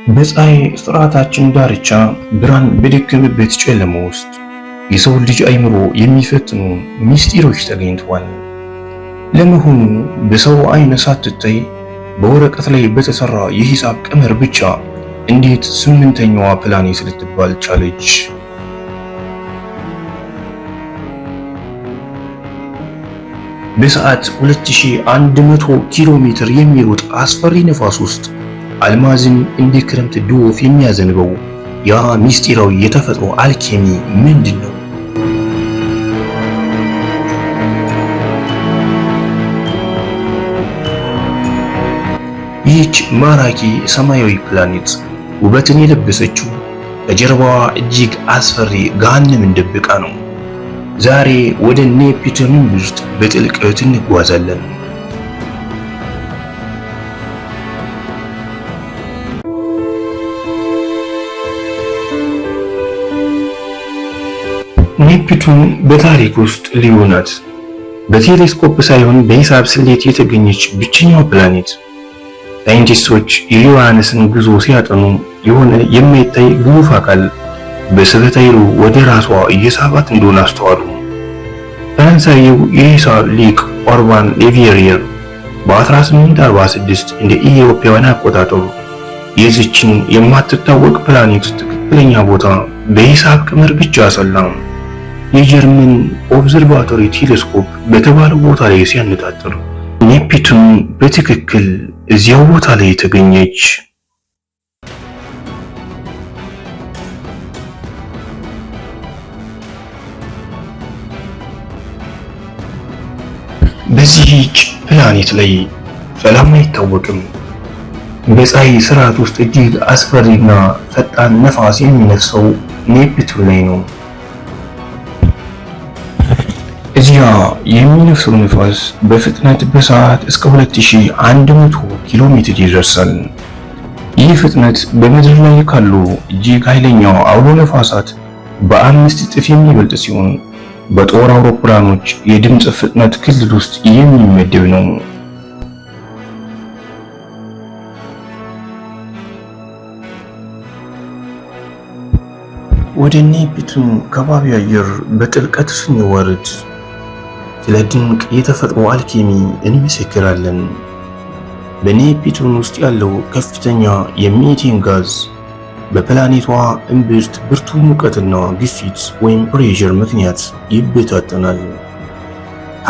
በፀሐይ ስርዓታችን ዳርቻ ብርሃን በደከመበት ጨለማ ውስጥ የሰው ልጅ አይምሮ የሚፈትኑ ምስጢሮች ተገኝተዋል። ለመሆኑ በሰው አይን ሳትታይ በወረቀት ላይ በተሰራ የሂሳብ ቀመር ብቻ እንዴት ስምንተኛዋ ፕላኔት ልትባል ቻለች? በሰዓት 2100 ኪሎ ሜትር የሚሮጥ አስፈሪ ነፋስ ውስጥ አልማዝን እንደ ክረምት ዶፍ የሚያዘንበው ያ ምስጢራዊ የተፈጥሮ አልኬሚ ምንድን ነው? ይህች ማራኪ ሰማያዊ ፕላኔት ውበትን የለበሰችው ከጀርባዋ እጅግ አስፈሪ ገሃነምን ደብቃ ነው። ዛሬ ወደ ኔፕቱን ውስጥ በጥልቀት እንጓዛለን። ኔፕቱን በታሪክ ውስጥ ልዩ ናት። በቴሌስኮፕ ሳይሆን በሂሳብ ስሌት የተገኘች ብቸኛው ፕላኔት። ሳይንቲስቶች የዩራነስን ጉዞ ሲያጠኑ የሆነ የማይታይ ግዙፍ አካል በስበት ኃይሉ ወደ ራሷ እየሳባት እንደሆነ አስተዋሉ። ፈረንሳዊው የሂሳብ ሊቅ ኦርባን ሌቪየር በ1846 እንደ ኢትዮጵያውያን አቆጣጠር የዚችን የማትታወቅ ፕላኔት ትክክለኛ ቦታ በሂሳብ ቀመር ብቻ አሰላም። የጀርመን ኦብዘርቫቶሪ ቴሌስኮፕ በተባለው ቦታ ላይ ሲያነጣጥር ኔፕቱን በትክክል እዚያው ቦታ ላይ ተገኘች። በዚህች ፕላኔት ላይ ሰላም አይታወቅም። በፀሐይ ስርዓት ውስጥ እጅግ አስፈሪና ፈጣን ነፋስ የሚነፍሰው ኔፕቱን ላይ ነው። እዚያ የሚነፍሰው ነፋስ በፍጥነት በሰዓት እስከ 2100 ኪሎ ሜትር ይደርሳል። ይህ ፍጥነት በምድር ላይ ካሉ እጅግ ኃይለኛው አውሎ ነፋሳት በ5 እጥፍ የሚበልጥ ሲሆን በጦር አውሮፕላኖች የድምፅ ፍጥነት ክልል ውስጥ የሚመደብ ነው። ወደ ኔፕቱን ከባቢ አየር በጥልቀት ስንወርድ ስለ ድንቅ የተፈጥሮ አልኬሚ እንመሰክራለን። በኔፕቱን ውስጥ ያለው ከፍተኛ የሜቴን ጋዝ በፕላኔቷ እምብርት ብርቱ ሙቀትና ግፊት ወይም ፕሬሸር ምክንያት ይበታተናል።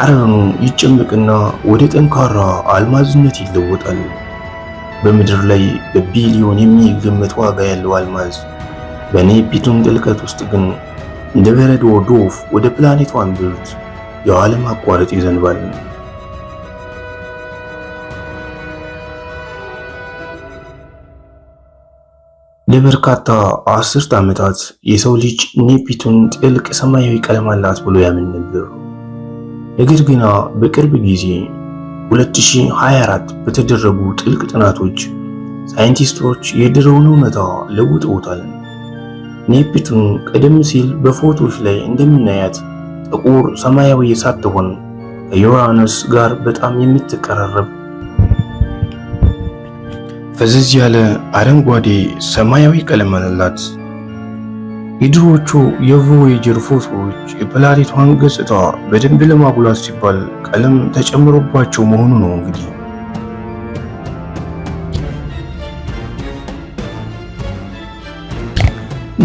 አረኑ ይጨምቅና ወደ ጠንካራ አልማዝነት ይለወጣል። በምድር ላይ በቢሊዮን የሚገመት ዋጋ ያለው አልማዝ በኔፕቱን ጥልቀት ውስጥ ግን እንደ በረዶ ዶፍ ወደ ፕላኔቷ እምብርት የዓለም አቋራጭ ይዘንባል። ለበርካታ አስርት ዓመታት የሰው ልጅ ኔፕቱን ጥልቅ ሰማያዊ ቀለም አላት ብሎ ያምን ነበር። ነገር ግን በቅርብ ጊዜ 2024 በተደረጉ ጥልቅ ጥናቶች ሳይንቲስቶች የድሮውን እውነታ ለውጠውታል። ኔፕቱን ቀደም ሲል በፎቶዎች ላይ እንደምናያት ጥቁር ሰማያዊ ሳትሆን ከዩራነስ ጋር በጣም የምትቀራረብ ፈዘዝ ያለ አረንጓዴ ሰማያዊ ቀለም አላት። የድሮዎቹ የቮዬጀር ፎቶዎች የፕላኔቷን ገጽታ በደንብ ለማጉላት ሲባል ቀለም ተጨምሮባቸው መሆኑ ነው። እንግዲህ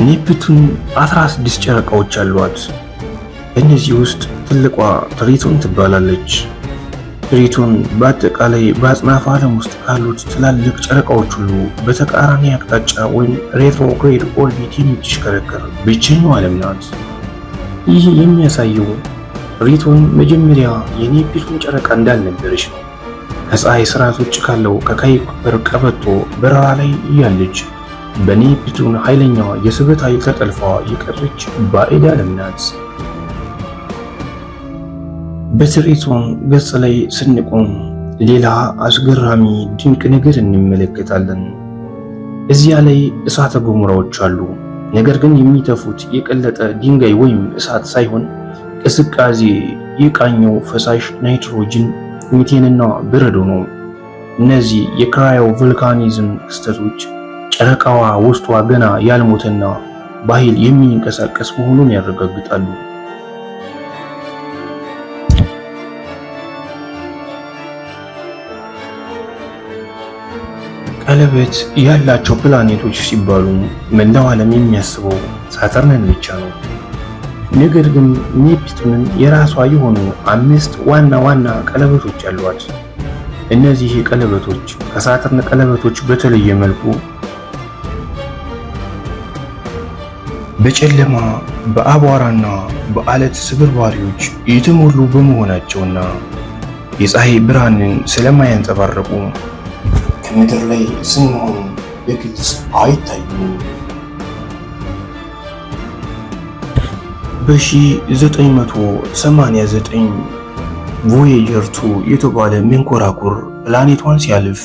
ኔፕቱን 16 ጨረቃዎች አሏት። እነዚህ ውስጥ ትልቋ ትሪቶን ትባላለች። ትሪቶን በአጠቃላይ በአጽናፈ ዓለም ውስጥ ካሉት ትላልቅ ጨረቃዎች ሁሉ በተቃራኒ አቅጣጫ ወይም ሬትሮግሬድ ኦርቢት የምትሽከረከር ብቸኛው ዓለም ናት። ይህ የሚያሳየው ትሪቶን መጀመሪያ የኔፕቱን ጨረቃ እንዳልነበረች ነው። ከፀሐይ ስርዓት ውጭ ካለው ከካይፐር ቀበቶ በረራ ላይ እያለች በኔፕቱን ኃይለኛ የስበት ኃይል ተጠልፋ የቀረች ባዕድ ዓለም ናት። በትሪቶን ገጽ ላይ ስንቆም ሌላ አስገራሚ ድንቅ ነገር እንመለከታለን። እዚያ ላይ እሳተ ገሞራዎች አሉ። ነገር ግን የሚተፉት የቀለጠ ድንጋይ ወይም እሳት ሳይሆን ቅዝቃዜ የቃኘው ፈሳሽ ናይትሮጅን፣ ሚቴንና በረዶ ነው። እነዚህ የክራዮ ቮልካኒዝም ክስተቶች ጨረቃዋ ውስጧ ገና ያልሞተና በኃይል የሚንቀሳቀስ መሆኑን ያረጋግጣሉ። ቀለበት ያላቸው ፕላኔቶች ሲባሉ መላው ዓለም የሚያስበው ሳተርንን ብቻ ነው። ነገር ግን ኔፕቱንን የራሷ የሆኑ 5 ዋና ዋና ቀለበቶች አሏት። እነዚህ ቀለበቶች ከሳተርን ቀለበቶች በተለየ መልኩ በጨለማ በአቧራና በአለት ስብርባሪዎች የተሞሉ በመሆናቸውና የፀሐይ ብርሃንን ስለማያንጸባርቁ ከምድር ላይ ስንሆን በግልጽ አይታዩም። በ1989 ቮዬጀር 2 የተባለ መንኮራኩር ፕላኔቷን ሲያልፍ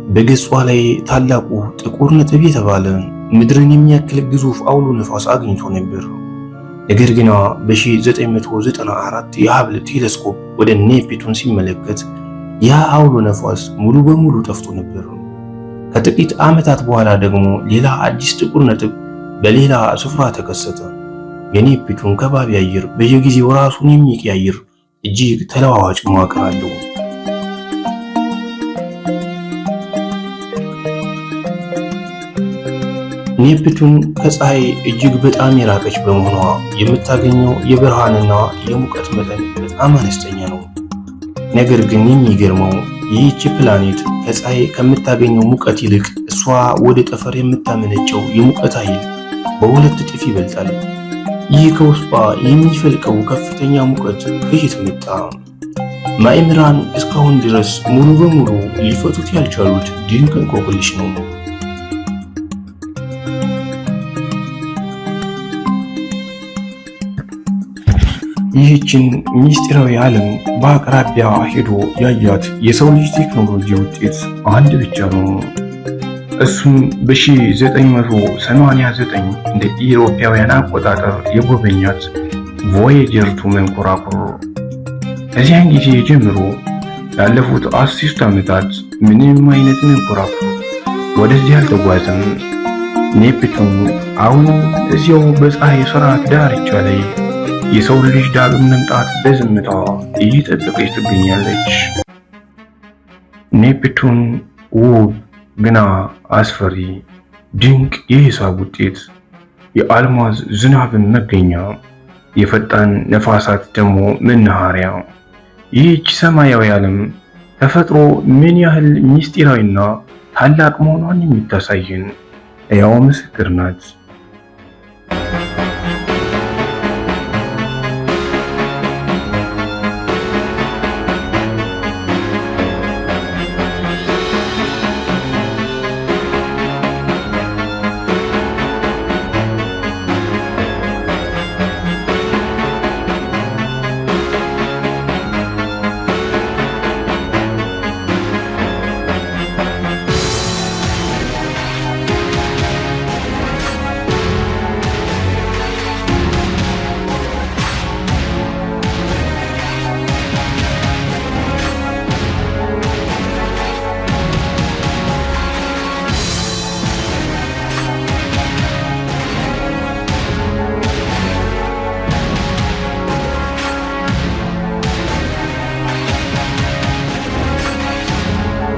በገጿ ላይ ታላቁ ጥቁር ነጥብ የተባለ ምድርን የሚያክል ግዙፍ አውሎ ነፋስ አግኝቶ ነበር። ነገር ግን በ1994 የሀብል ቴሌስኮፕ ወደ ኔፕቱን ሲመለከት ያ አውሎ ነፋስ ሙሉ በሙሉ ጠፍቶ ነበር። ከጥቂት ዓመታት በኋላ ደግሞ ሌላ አዲስ ጥቁር ነጥብ በሌላ ስፍራ ተከሰተ። የኔፕቱን ከባቢ አየር በየጊዜው ራሱን የሚቀያየር እጅግ ተለዋዋጭ መዋቅር አለው። ኔፕቱን ከፀሐይ እጅግ በጣም የራቀች በመሆኗ የምታገኘው የብርሃንና የሙቀት መጠን በጣም አነስተኛ ነው። ነገር ግን የሚገርመው ይህች ፕላኔት ከፀሐይ ከምታገኘው ሙቀት ይልቅ እሷ ወደ ጠፈር የምታመነጨው የሙቀት ኃይል በ2 እጥፍ ይበልጣል። ይህ ከውስጧ የሚፈልቀው ከፍተኛ ሙቀት ከየት መጣ? ማእምራን እስካሁን ድረስ ሙሉ በሙሉ ሊፈቱት ያልቻሉት ድንቅ እንቆቅልሽ ነው። ይህችን ሚስጢራዊ ዓለም በአቅራቢያ ሄዶ ያያት የሰው ልጅ ቴክኖሎጂ ውጤት አንድ ብቻ ነው። እሱም በ1989 እንደ ኢሮፓውያን አቆጣጠር የጎበኛት ቮዬጀር 2 መንኮራኩር። ከዚያን ጊዜ ጀምሮ ላለፉት 10 ዓመታት ምንም አይነት መንኮራኩር ወደዚህ አልተጓዘም። ኔፕቱን አሁን እዚያው በፀሐይ ስርዓት ዳርቻ ላይ የሰው ልጅ ዳግም መምጣት በዝምታ እየጠበቀች ትገኛለች። ኔፕቱን ውብ ግና አስፈሪ ድንቅ የሂሳብ ውጤት፣ የአልማዝ ዝናብን መገኛ፣ የፈጣን ነፋሳት ደግሞ መናኸሪያ። ይህች ሰማያዊ ዓለም ተፈጥሮ ምን ያህል ምስጢራዊና ታላቅ መሆኗን የምታሳየን ሕያው ምስክር ናት።